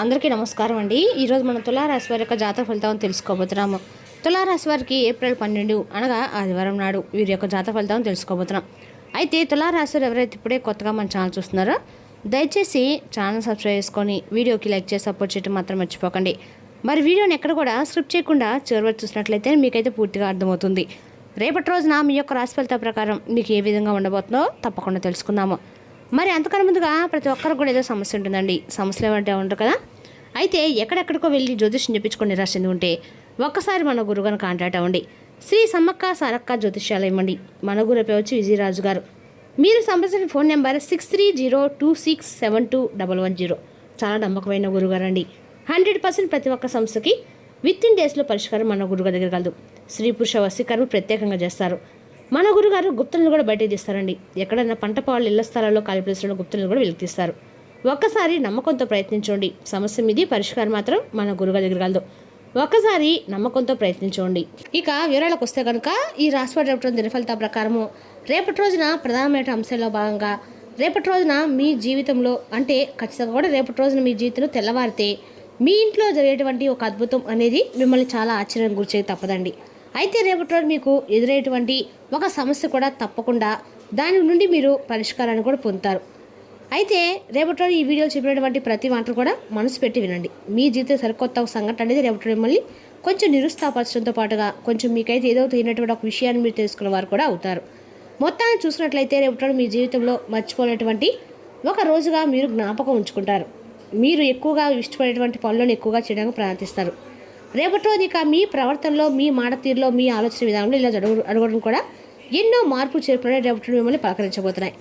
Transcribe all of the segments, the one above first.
అందరికీ నమస్కారం అండి. ఈరోజు మనం తులారాశి వారి యొక్క జాతక ఫలితాలను తెలుసుకోబోతున్నాము. తులారాశి వారికి ఏప్రిల్ 12 అనగా ఆదివారం నాడు వీరి యొక్క జాతక ఫలితాలను తెలుసుకోబోతున్నాం. అయితే తులారాశి వారు ఎవరైతే ఇప్పుడే కొత్తగా మన ఛానల్ చూస్తున్నారో దయచేసి ఛానల్ సబ్స్క్రైబ్ చేసుకొని వీడియోకి లైక్ చేసి సపోర్ట్ చేయడం మాత్రం మర్చిపోకండి. మరి వీడియోని ఎక్కడ కూడా స్క్రిప్ట్ చేయకుండా చివరి వరకు చూసినట్లయితే మీకైతే పూర్తిగా అర్థమవుతుంది. రేపటి రోజున మీ యొక్క రాశి ఫలితాల ప్రకారం మీకు ఏ విధంగా ఉండబోతుందో తప్పకుండా తెలుసుకుందాము. మరి అంతకన్నా ముందుగా ప్రతి ఒక్కరికి కూడా ఏదో సమస్య ఉంటుందండి. సమస్యలు ఏమంటే ఉండరు కదా. అయితే ఎక్కడెక్కడికో వెళ్ళి జ్యోతిష్యం చెప్పించుకొని నిరాశ ఉంటే ఒక్కసారి మన గురువుగారిని కాంటాక్ట్ అవ్వండి. శ్రీ సమ్మక్క సారక్క జ్యోతిష్యాలయం అండి. మన గురు వచ్చి విజయరాజు గారు. మీరు సంప్రదించిన ఫోన్ నెంబర్ 6302267210. చాలా నమ్మకమైన గురుగారు అండి. 100% ప్రతి ఒక్క సమస్యకి విత్ ఇన్ డేస్లో పరిష్కారం మన గురుగారి దగ్గర కలదు. స్త్రీ పురుష వశీకరణ ప్రత్యేకంగా చేస్తారు. మన గురుగారు గుప్తులను కూడా బయటకు తీస్తారండి. ఎక్కడైనా పంట పొలాలు ఇళ్ల స్థలాల్లో ఖాళీ ప్లేస్లో గుప్తులను కూడా వెలికి తీస్తారు. ఒక్కసారి నమ్మకంతో ప్రయత్నించండి. సమస్య మీది పరిష్కారం మాత్రం మన గురుగారి దగ్గర కలదు. ఒక్కసారి నమ్మకంతో ప్రయత్నించండి. ఇక వివరాలకు వస్తే కనుక ఈ రాశివారి దినఫలితాల ప్రకారము రేపటి రోజున ప్రధానమైన అంశాల్లో భాగంగా రేపటి రోజున మీ జీవితంలో అంటే ఖచ్చితంగా కూడా రేపటి రోజున మీ జీవితంలో తెల్లవారితే మీ ఇంట్లో జరిగేటువంటి ఒక అద్భుతం అనేది మిమ్మల్ని చాలా ఆశ్చర్యం గురిచేది తప్పదండి. అయితే రేపటి రోజు మీకు ఎదురయ్యేటువంటి ఒక సమస్య కూడా తప్పకుండా దాని నుండి మీరు పరిష్కారాన్ని కూడా పొందుతారు. అయితే రేపటి రోజు ఈ వీడియోలో చెప్పినటువంటి ప్రతి మాటలు కూడా మనసు పెట్టి వినండి. మీ జీవితం సరికొత్త ఒక సంఘటన అనేది రేపటి రోజు మిమ్మల్ని కొంచెం నిరుత్సాహపరచడంతో పాటుగా కొంచెం మీకైతే ఏదో తెలియనటువంటి ఒక విషయాన్ని మీరు తెలుసుకున్న వారు కూడా అవుతారు. మొత్తాన్ని చూసినట్లయితే రేపటి రోజు మీ జీవితంలో మర్చిపోలేటువంటి ఒక రోజుగా మీరు జ్ఞాపకం ఉంచుకుంటారు. మీరు ఎక్కువగా ఇష్టపడేటువంటి పనులను ఎక్కువగా చేయడానికి ప్రయత్నిస్తారు. రేపటి రోజు ఇక మీ ప్రవర్తనలో మీ మాట తీరులో మీ ఆలోచన విధానంలో ఇలా అడగడం కూడా ఎన్నో మార్పు చేర్పులు రేపటి మిమ్మల్ని పలకరించబోతున్నాయి.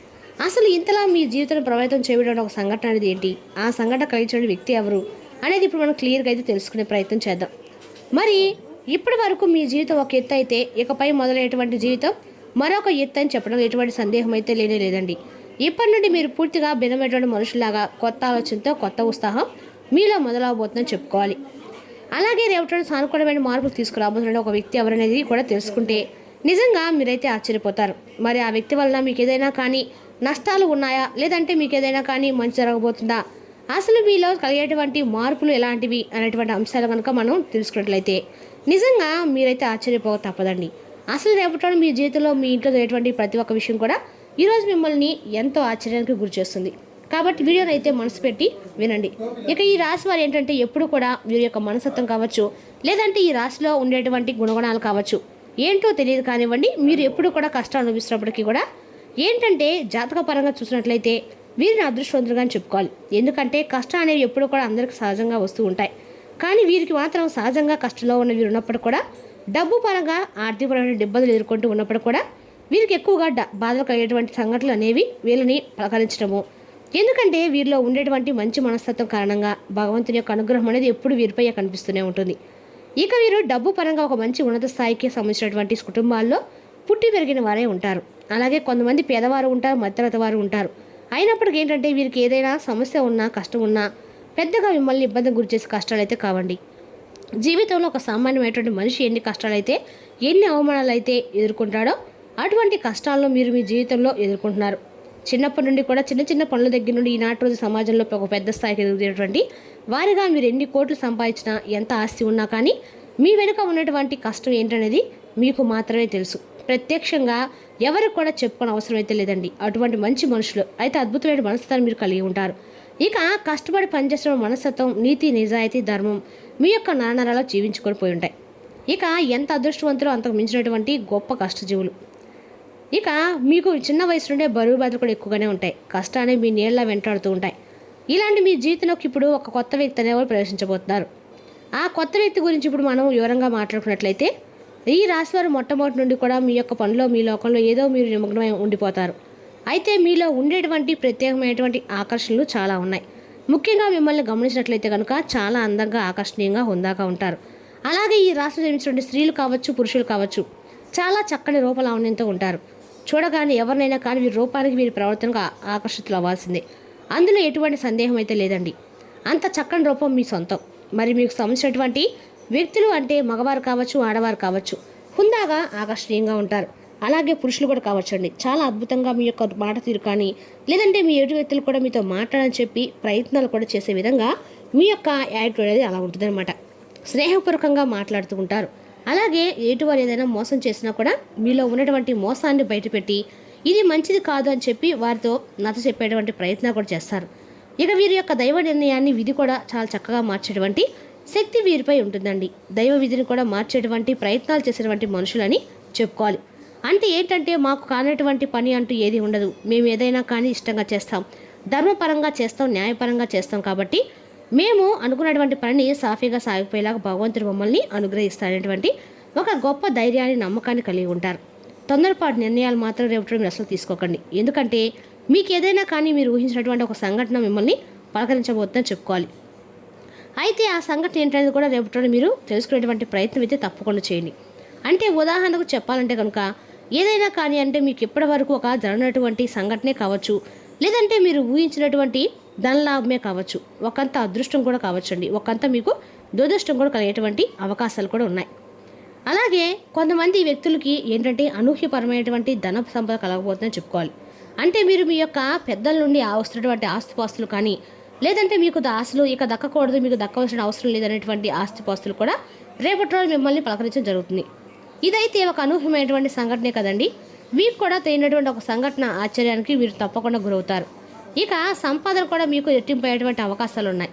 అసలు ఇంతలా మీ జీవితాన్ని ప్రభావితం చేయడం ఒక సంఘటన అనేది ఏంటి, ఆ సంఘటన కలిగించిన వ్యక్తి ఎవరు అనేది ఇప్పుడు మనం క్లియర్గా అయితే తెలుసుకునే ప్రయత్నం చేద్దాం. మరి ఇప్పటి వరకు మీ జీవితం ఒక ఎత్తు అయితే ఇకపై మొదలయ్యేటువంటి జీవితం మరొక ఎత్తు అని చెప్పడం ఎటువంటి సందేహం అయితే లేదండి. ఇప్పటి నుండి మీరు పూర్తిగా భిన్నమైనటువంటి మనుషులాగా కొత్త ఆలోచనతో కొత్త ఉత్సాహం మీలో మొదలవబోతుందని చెప్పుకోవాలి. అలాగే రేపటి సానుకూలమైన మార్పులు తీసుకురాబోతున్న ఒక వ్యక్తి ఎవరనేది కూడా తెలుసుకుంటే నిజంగా మీరైతే ఆశ్చర్యపోతారు. మరి ఆ వ్యక్తి వలన మీకు ఏదైనా కానీ నష్టాలు ఉన్నాయా, లేదంటే మీకు ఏదైనా కానీ మంచి జరగబోతుందా, అసలు మీలో కలిగేటువంటి మార్పులు ఎలాంటివి అనేటువంటి అంశాలు కనుక మనం తెలుసుకున్నట్లయితే నిజంగా మీరైతే ఆశ్చర్యపోక తప్పదండి. అసలు రేపటి మీ జీవితంలో మీ ఇంట్లో జరిగేటువంటి ప్రతి ఒక్క విషయం కూడా ఈరోజు మిమ్మల్ని ఎంతో ఆశ్చర్యానికి గురి చేస్తుంది. కాబట్టి వీడియోని అయితే మనసు పెట్టి వినండి. ఇక ఈ రాశి వారు ఏంటంటే ఎప్పుడు కూడా వీరి యొక్క మనస్తత్వం కావచ్చు, లేదంటే ఈ రాశిలో ఉండేటువంటి గుణగణాలు కావచ్చు ఏంటో తెలియదు కానివ్వండి, మీరు ఎప్పుడు కూడా కష్టాలు అనుభవిస్తున్నప్పటికీ కూడా ఏంటంటే జాతక పరంగా చూసినట్లయితే వీరిని అదృష్టవంతులుగా చెప్పుకోవాలి. ఎందుకంటే కష్టం అనేవి ఎప్పుడు కూడా అందరికి సహజంగా వస్తూ ఉంటాయి. కానీ వీరికి మాత్రం సహజంగా కష్టంలో ఉన్న వీరు ఉన్నప్పుడు కూడా డబ్బు పరంగా ఆర్థికపరమైన ఇబ్బందులు ఎదుర్కొంటూ ఉన్నప్పుడు కూడా వీరికి ఎక్కువగా బాధలు కలిగేటువంటి సంఘటనలు అనేవి వీళ్ళని పలకరించడము. ఎందుకంటే వీరిలో ఉండేటువంటి మంచి మనస్తత్వం కారణంగా భగవంతుని యొక్క అనుగ్రహం అనేది ఎప్పుడు వీరిపై కనిపిస్తూనే ఉంటుంది. ఇక వీరు డబ్బు పరంగా ఒక మంచి ఉన్నత స్థాయికి సంబంధించినటువంటి కుటుంబాల్లో పుట్టి పెరిగిన వారే ఉంటారు. అలాగే కొంతమంది పేదవారు ఉంటారు, మధ్యతరగతి వారు ఉంటారు. అయినప్పటికీ ఏంటంటే వీరికి ఏదైనా సమస్య ఉన్నా కష్టం ఉన్నా పెద్దగా మిమ్మల్ని ఇబ్బంది గురి చేసే కష్టాలు అయితే కావండి. జీవితంలో ఒక సామాన్యమైనటువంటి మనిషి ఎన్ని కష్టాలైతే ఎన్ని అవమానాలు అయితే ఎదుర్కొంటాడో అటువంటి కష్టాలను మీరు మీ జీవితంలో ఎదుర్కొంటున్నారు. చిన్నప్పటి నుండి కూడా చిన్న చిన్న పనుల దగ్గర నుండి ఈనాటి రోజు సమాజంలో ఒక పెద్ద స్థాయికి ఎదుగుతున్నటువంటి వారిగా మీరు ఎన్ని కోట్లు సంపాదించినా ఎంత ఆస్తి ఉన్నా కానీ మీ వెనుక ఉన్నటువంటి కష్టం ఏంటనేది మీకు మాత్రమే తెలుసు. ప్రత్యక్షంగా ఎవరికి కూడా చెప్పుకోని అవసరం అయితే లేదండి. అటువంటి మంచి మనుషులు అయితే అద్భుతమైన మనస్తత్వాన్ని మీరు కలిగి ఉంటారు. ఇక కష్టపడి పనిచేసిన మనస్తత్వం, నీతి, నిజాయితీ, ధర్మం మీ యొక్క నాణాలలో జీవించుకొని పోయి ఉంటాయి. ఇక ఎంత అదృష్టవంతులో అంతకు మించినటువంటి గొప్ప కష్టజీవులు. ఇక మీకు చిన్న వయసు నుండే బరువు బాధలు కూడా ఎక్కువగానే ఉంటాయి. కష్టాన్ని మీ నీళ్ళ వెంటాడుతూ ఉంటాయి. ఇలాంటి మీ జీవితంలోకి ఇప్పుడు ఒక కొత్త వ్యక్తి అనేవారు ప్రవేశించబోతున్నారు. ఆ కొత్త వ్యక్తి గురించి ఇప్పుడు మనం వివరంగా మాట్లాడుకున్నట్లయితే ఈ రాశివారు మొట్టమొదటి నుండి కూడా మీ యొక్క పనిలో మీ లోకంలో ఏదో మీరు నిమగ్నమై ఉండిపోతారు. అయితే మీలో ఉండేటువంటి ప్రత్యేకమైనటువంటి ఆకర్షణలు చాలా ఉన్నాయి. ముఖ్యంగా మిమ్మల్ని గమనించినట్లయితే కనుక చాలా అందంగా, ఆకర్షణీయంగా, హుందాగా ఉంటారు. అలాగే ఈ రాశిలో జన్మించినటువంటి స్త్రీలు కావచ్చు, పురుషులు కావచ్చు చాలా చక్కని రూపలావణ్యంతో ఉంటారు. చూడగానే ఎవరినైనా కానీ వీరి రూపానికి వీరి ప్రవర్తనగా ఆకర్షితులు అవ్వాల్సిందే. అందులో ఎటువంటి సందేహం అయితే లేదండి. అంత చక్కని రూపం మీ సొంతం. మరి మీకు సంబంధించినటువంటి వ్యక్తులు అంటే మగవారు కావచ్చు, ఆడవారు కావచ్చు హుందాగా, ఆకర్షణీయంగా ఉంటారు. అలాగే పురుషులు కూడా కావచ్చండి. చాలా అద్భుతంగా మీ యొక్క మాట తీరు కానీ లేదంటే మీ ఎదుటి వ్యక్తులు కూడా మీతో మాట్లాడని చెప్పి ప్రయత్నాలు కూడా చేసే విధంగా మీ యొక్క యాటిట్యూడ్ అనేది అలా ఉంటుందన్నమాట. స్నేహపూర్వకంగా మాట్లాడుతూ ఉంటారు. అలాగే ఎటువారు ఏదైనా మోసం చేసినా కూడా మీలో ఉన్నటువంటి మోసాన్ని బయటపెట్టి ఇది మంచిది కాదు అని చెప్పి వారితో నచ్చ చెప్పేటువంటి ప్రయత్నం కూడా చేస్తారు. ఇక వీరి యొక్క దైవ నిర్ణయాన్ని విధి కూడా చాలా చక్కగా మార్చేటువంటి శక్తి వీరిపై ఉంటుందండి. దైవ విధిని కూడా మార్చేటువంటి ప్రయత్నాలు చేసేటువంటి మనుషులని చెప్పుకోవాలి. అంటే ఏంటంటే మాకు కానటువంటి పని అంటూ ఏది ఉండదు, మేము ఏదైనా కానీ ఇష్టంగా చేస్తాం, ధర్మపరంగా చేస్తాం, న్యాయపరంగా చేస్తాం, కాబట్టి మేము అనుకున్నటువంటి పనిని సాఫీగా సాగిపోయేలాగా భగవంతుడు మమ్మల్ని అనుగ్రహిస్తారనేటువంటి ఒక గొప్ప ధైర్యాన్ని నమ్మకాన్ని కలిగి ఉంటారు. తొందరపాటు నిర్ణయాలు మాత్రం రేపటి మీరు అసలు తీసుకోకండి. ఎందుకంటే మీకు ఏదైనా కానీ మీరు ఊహించినటువంటి ఒక సంఘటన మిమ్మల్ని పలకరించబోతుందని చెప్పుకోవాలి. అయితే ఆ సంఘటన ఏంటనేది కూడా రేపటి మీరు తెలుసుకునేటువంటి ప్రయత్నం అయితే తప్పకుండా చేయండి. అంటే ఉదాహరణకు చెప్పాలంటే కనుక ఏదైనా కానీ అంటే మీకు ఇప్పటి వరకు ఒక జరిగినటువంటి సంఘటనే కావచ్చు, లేదంటే మీరు ఊహించినటువంటి ధనలాభమే కావచ్చు, ఒకంత అదృష్టం కూడా కావచ్చు అండి, ఒకంత మీకు దురదృష్టం కూడా కలిగేటువంటి అవకాశాలు కూడా ఉన్నాయి. అలాగే కొంతమంది వ్యక్తులకి ఏంటంటే అనూహ్యపరమైనటువంటి ధన సంపద కలగబోతుందని చెప్పుకోవాలి. అంటే మీరు మీ యొక్క పెద్దల నుండి వస్తున్నటువంటి ఆస్తిపాస్తులు కానీ, లేదంటే మీకు ఆస్తులు ఇక దక్కకూడదు, మీకు దక్కవలసిన అవసరం లేదనేటువంటి ఆస్తిపాస్తులు కూడా రేపటి రోజు మిమ్మల్ని పలకరించడం జరుగుతుంది. ఇదైతే ఒక అనూహ్యమైనటువంటి సంఘటనే కదండి. మీకు కూడా తెలియనటువంటి ఒక సంఘటన ఆశ్చర్యానికి మీరు తప్పకుండా గురవుతారు. ఇక సంపాదన కూడా మీకు రెట్టింపు అయ్యేటువంటి అవకాశాలు ఉన్నాయి.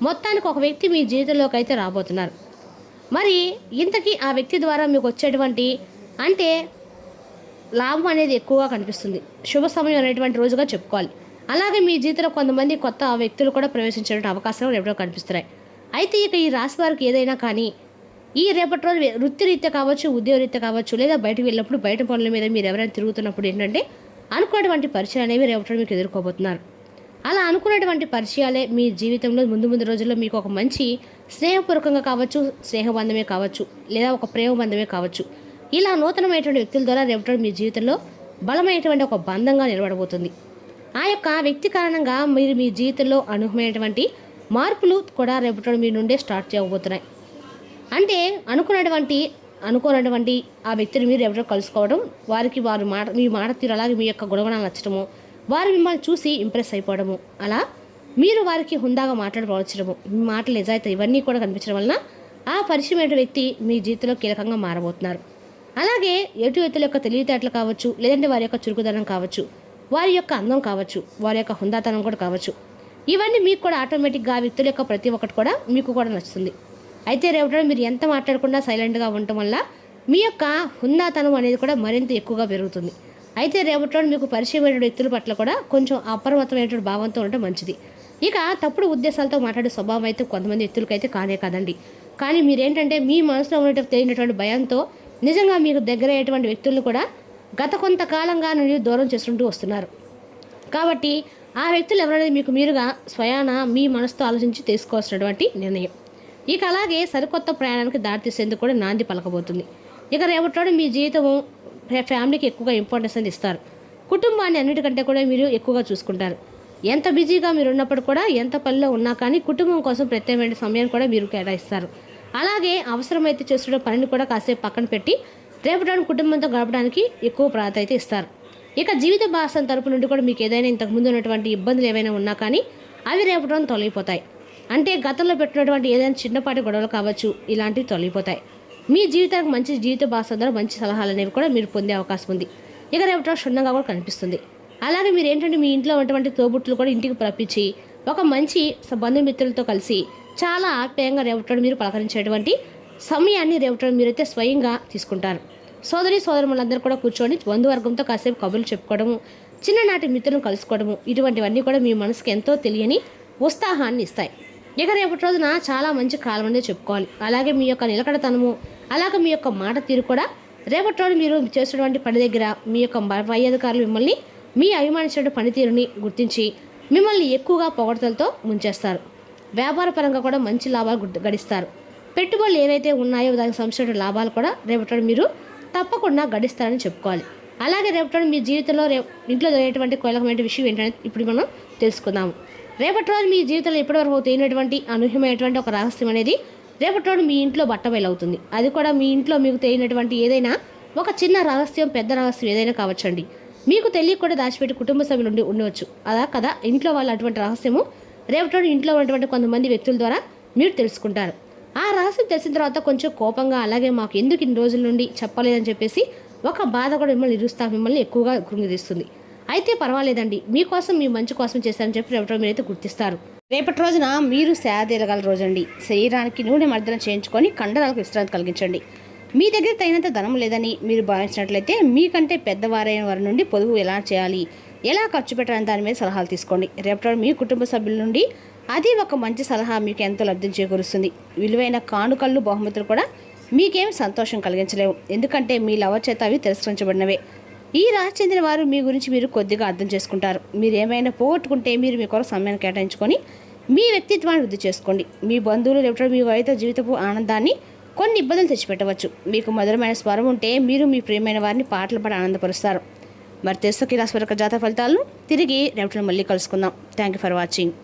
మొత్తానికి ఒక వ్యక్తి మీ జీవితంలోకి అయితే రాబోతున్నారు. మరి ఇంతకీ ఆ వ్యక్తి ద్వారా మీకు వచ్చేటువంటి అంటే లాభం అనేది ఎక్కువగా కనిపిస్తుంది. శుభ సమయం అనేటువంటి రోజుగా చెప్పుకోవాలి. అలాగే మీ జీవితంలో కొంతమంది కొత్త వ్యక్తులు కూడా ప్రవేశించే అవకాశాలు ఎప్పుడో కనిపిస్తున్నాయి. అయితే ఇక ఈ రాశి వారికి ఏదైనా కానీ ఈ రేపటి రోజు వృత్తిరీత్యా కావచ్చు, ఉద్యోగరీత్యా కావచ్చు, లేదా బయటకు వెళ్ళినప్పుడు బయట పనుల మీద మీరు ఎవరైనా తిరుగుతున్నప్పుడు ఏంటంటే అనుకున్నటువంటి పరిచయాలు అనేవి రేపటి మీకు ఎదుర్కోబోతున్నారు. అలా అనుకున్నటువంటి పరిచయాలే మీ జీవితంలో ముందు రోజుల్లో మీకు ఒక మంచి స్నేహపూర్వకంగా కావచ్చు, స్నేహబంధమే కావచ్చు, లేదా ఒక ప్రేమ బంధమే కావచ్చు, ఇలా నూతనమైనటువంటి వ్యక్తుల ద్వారా రేపటి మీ జీవితంలో బలమైనటువంటి ఒక బంధంగా నిలబడబోతుంది. ఆ యొక్క వ్యక్తి కారణంగా మీరు మీ జీవితంలో అనూహ్యమైనటువంటి మార్పులు కూడా రేపటి మీ నుండే స్టార్ట్ చేయబోతున్నాయి. అంటే అనుకోనటువంటి ఆ వ్యక్తిని మీరు ఎవరో కలుసుకోవడం, వారికి వారి మీ మాట తీరు అలాగే మీ యొక్క గుణగణాలు నచ్చడము, వారు మిమ్మల్ని చూసి ఇంప్రెస్ అయిపోవడము, అలా మీరు వారికి హుందాగా మాట్లాడవచ్చడము, మీ మాటలు నిజాయితీ ఇవన్నీ కూడా కనిపించడం వలన ఆ పరిచయమైన వ్యక్తి మీ జీవితంలో కీలకంగా మారబోతున్నారు. అలాగే ఎటు వ్యక్తుల యొక్క తెలివితేటలు కావచ్చు, లేదంటే వారి యొక్క చురుకుదనం కావచ్చు, వారి యొక్క అందం కావచ్చు, వారి యొక్క హుందాతనం కూడా కావచ్చు, ఇవన్నీ మీకు కూడా ఆటోమేటిక్గా ఆ వ్యక్తుల యొక్క ప్రతి ఒక్కటి కూడా మీకు కూడా నచ్చుతుంది. అయితే రేపటి మీరు ఎంత మాట్లాడకుండా సైలెంట్గా ఉండటం వల్ల మీ యొక్క హుందాతనం అనేది కూడా మరింత ఎక్కువగా పెరుగుతుంది. అయితే రేపటి మీకు పరిచయమైన వ్యక్తుల పట్ల కూడా కొంచెం అప్రమత్తమైనటువంటి భావంతో ఉండటం మంచిది. ఇక తప్పుడు ఉద్దేశాలతో మాట్లాడే స్వభావం అయితే కొంతమంది వ్యక్తులకైతే కానే కాదండి. కానీ మీరేంటంటే మీ మనసులో తెలియనటువంటి భయంతో నిజంగా మీకు దగ్గర అయ్యేటువంటి వ్యక్తులను కూడా గత కొంతకాలంగా నుండి దూరం చేసుకుంటూ వస్తున్నారు. కాబట్టి ఆ వ్యక్తులు ఎవరనేది మీకు మీరుగా స్వయాన మీ మనసుతో ఆలోచించి తీసుకోవాల్సినటువంటి నిర్ణయం. ఇక అలాగే సరికొత్త ప్రయాణానికి దారితీసేందుకు కూడా నాంది పలకబోతుంది. ఇక రేపటి మీ జీవితము ఫ్యామిలీకి ఎక్కువగా ఇంపార్టెన్స్ అనేది ఇస్తారు. కుటుంబాన్ని అన్నిటికంటే కూడా మీరు ఎక్కువగా చూసుకుంటారు. ఎంత బిజీగా మీరు ఉన్నప్పుడు కూడా, ఎంత పనిలో ఉన్నా కానీ కుటుంబం కోసం ప్రత్యేకమైన సమయాన్ని కూడా మీరు కేటాయిస్తారు. అలాగే అవసరమైతే చేస్తున్న పనిని కూడా కాసేపు పక్కన పెట్టి రేపటి కుటుంబంతో గడపడానికి ఎక్కువ ప్రాధాన్యత అయితే ఇస్తారు. ఇక జీవిత భాగస్వామి తరపు నుండి కూడా మీకు ఏదైనా ఇంతకుముందు ఉన్నటువంటి ఇబ్బందులు ఏవైనా ఉన్నా కానీ అవి రేపటి తొలగిపోతాయి. అంటే గతంలో పెట్టినటువంటి ఏదైనా చిన్నపాటి గొడవలు కావచ్చు, ఇలాంటివి తొలగిపోతాయి. మీ జీవితానికి మంచి జీవిత భాగస్వామి ద్వారా మంచి సలహాలు అనేవి కూడా మీరు పొందే అవకాశం ఉంది. ఇక రేపటి క్షుణ్ణంగా కూడా కనిపిస్తుంది. అలాగే మీరు ఏంటంటే మీ ఇంట్లో ఉన్నటువంటి తోబుట్టులు కూడా ఇంటికి రప్పించి ఒక మంచి బంధుమిత్రులతో కలిసి చాలా ఆప్యాయంగా రేపటి మీరు పలకరించేటువంటి సమయాన్ని రేపటి మీరైతే స్వయంగా తీసుకుంటారు. సోదరులందరూ కూడా కూర్చొని బంధువర్గంతో కాసేపు కబుర్లు చెప్పుకోవడము, చిన్ననాటి మిత్రులను కలుసుకోవడము, ఇటువంటివన్నీ కూడా మీ మనసుకి ఎంతో తెలియని ఉత్సాహాన్ని ఇస్తాయి. ఇక రేపటి రోజున చాలా మంచి కాలం అనేది చెప్పుకోవాలి. అలాగే మీ యొక్క నిలకడతనము, అలాగే మీ యొక్క మాట తీరు కూడా రేపటి రోజు మీరు చేసేటువంటి పని దగ్గర మీ యొక్క పై అధికారులు మిమ్మల్ని మీ అభిమానించిన పనితీరుని గుర్తించి మిమ్మల్ని ఎక్కువగా పొగడతలతో ముంచేస్తారు. వ్యాపార పరంగా కూడా మంచి లాభాలు గడిస్తారు. పెట్టుబడులు ఏవైతే ఉన్నాయో దానికి సంబంధించిన లాభాలు కూడా రేపటి మీరు తప్పకుండా గడిస్తారని చెప్పుకోవాలి. అలాగే రేపటి మీ జీవితంలో ఇంట్లో జరిగేటువంటి కీలకమైన విషయం ఏంటనేది ఇప్పుడు మనం తెలుసుకుందాము. రేపటి రోజు మీ జీవితంలో ఇప్పటివరకు తెలియనటువంటి అనూహ్యమైనటువంటి ఒక రహస్యం అనేది రేపటి రోజు మీ ఇంట్లో బట్టబయలవుతుంది. అది కూడా మీ ఇంట్లో మీకు తెలియనటువంటి ఏదైనా ఒక చిన్న రహస్యం, పెద్ద రహస్యం ఏదైనా కావచ్చండి. మీకు తెలియకుండా దాచిపెట్టి కుటుంబ సభ్యులు ఉండవచ్చు. అదా కదా ఇంట్లో వాళ్ళు అటువంటి రహస్యము రేపటి రోజు ఇంట్లో ఉన్నటువంటి కొంతమంది వ్యక్తుల ద్వారా మీరు తెలుసుకుంటారు. ఆ రహస్యం తెలిసిన తర్వాత కొంచెం కోపంగా, అలాగే మాకు ఎందుకు ఇన్ని రోజుల నుండి చెప్పలేదని చెప్పేసి ఒక బాధ కూడా మిమ్మల్ని ఎక్కువగా కృంగిరిస్తుంది. అయితే పర్వాలేదండి, మీకోసం మీ మంచి కోసం చేశారని చెప్పి రేపటి రోజు మీరైతే గుర్తిస్తారు. రేపటి రోజున మీరు సేదీరగల రోజండి. శరీరానికి నూనె మర్దన చేయించుకొని కండరాలకు విశ్రాంతి కలిగించండి. మీ దగ్గర తగినంత ధనం లేదని మీరు భావించినట్లయితే మీకంటే పెద్దవారైన వారి నుండి పొదుపు ఎలా చేయాలి, ఎలా ఖర్చు పెట్టాలని దాని మీద సలహాలు తీసుకోండి. రేపటి మీ కుటుంబ సభ్యుల నుండి అది ఒక మంచి సలహా మీకు ఎంతో లబ్ధి చేకూరుస్తుంది. విలువైన కానుకలు, బహుమతులు కూడా మీకేం సంతోషం కలిగించలేవు, ఎందుకంటే మీ లవర్ చేత అవి తిరస్కరించబడినవే. ఈ రాశి చెందిన వారు మీ గురించి మీరు కొద్దిగా అర్థం చేసుకుంటారు. మీరు ఏమైనా పోగొట్టుకుంటే మీరు మీ కొరకు సమయాన్ని కేటాయించుకొని మీ వ్యక్తిత్వాన్ని వృద్ధి చేసుకోండి. మీ బంధువులు రేపటి మీ వైద్య జీవితపు ఆనందాన్ని కొన్ని ఇబ్బందులు తెచ్చిపెట్టవచ్చు. మీకు మధురమైన స్వరం ఉంటే మీరు మీ ప్రియమైన వారిని పాటలు పాడి ఆనందపరుస్తారు. మరి తెలుసుకి రాశి జాతక ఫలితాలను తిరిగి రేపటి మళ్ళీ కలుసుకుందాం. Thank you for watching.